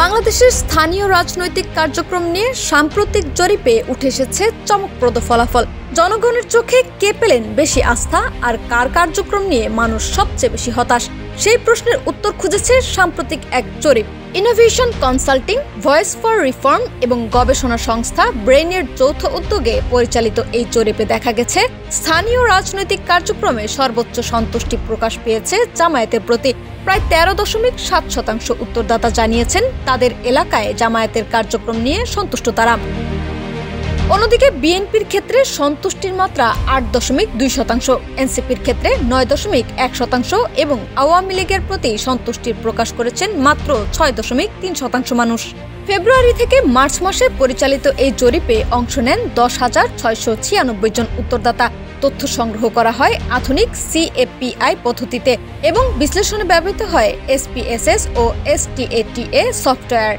বাংলাদেশের স্থানীয় রাজনৈতিক কার্যক্রম নিয়ে সাম্প্রতিক জরিপে উঠে এসেছে চমকপ্রদ ফলাফল। জনগণের চোখে কে পেলেন বেশি আস্থা আর কার কার্যক্রম নিয়ে মানুষ সবচেয়ে বেশি হতাশ, সেই প্রশ্নের উত্তর খুঁজেছে সাম্প্রতিক এক জরিপ। Innovation consulting, voice for reform এবং গবেষণা সংস্থা ব্রেইনের যৌথ উদ্যোগে পরিচালিত এই জরিপে দেখা গেছে, স্থানীয় রাজনৈতিক কার্যক্রমে সর্বোচ্চ সন্তুষ্টি প্রকাশ পেয়েছে জামায়াতের প্রতি। প্রায় 13.7% উত্তরদাতা জানিয়েছেন তাদের এলাকায় জামায়াতের কার্যক্রম নিয়ে সন্তুষ্ট তারা। অন্যদিকে বিএনপির ক্ষেত্রে সন্তুষ্টির মাত্রা 8.2%, এনসিপির ক্ষেত্রে 9.1% এবং আওয়ামী লীগের প্রতি সন্তুষ্টির প্রকাশ করেছেন মাত্র 6.3% মানুষ। ফেব্রুয়ারি থেকে মার্চ মাসে পরিচালিত এই জরিপে অংশ নেন 10,696 জন উত্তরদাতা। তথ্য সংগ্রহ করা হয় আধুনিক CAPI পদ্ধতিতে এবং বিশ্লেষণে ব্যবহৃত হয় SPSS ও STATA সফটওয়্যার।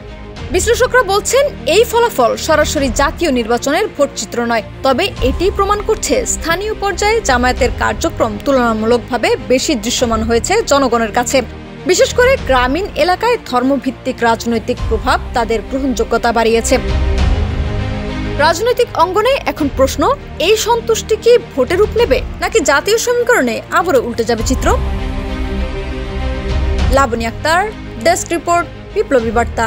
বিশ্লেষকরা বলছেন, এই ফলাফল সরাসরি জাতীয় নির্বাচনের ভোটচিত্র নয়, তবে এটি প্রমাণ করছে স্থানীয় পর্যায়ে জামায়াতের কার্যক্রম তুলনামূলকভাবে বেশি দৃশ্যমান হয়েছে জনগণের কাছে। বিশেষ করে গ্রামীণ এলাকায় ধর্মভিত্তিক রাজনৈতিক প্রভাব তাদের গ্রহণযোগ্যতা বাড়িয়েছে। রাজনৈতিক অঙ্গনে এখন প্রশ্ন, এই সন্তুষ্টি কি ভোটে রূপ নেবে নাকি জাতীয় সমীকরণে আবারও উল্টে যাবে চিত্র? লাবনী আক্তার, ডেস্ক রিপোর্ট, বিপ্লবী বার্তা।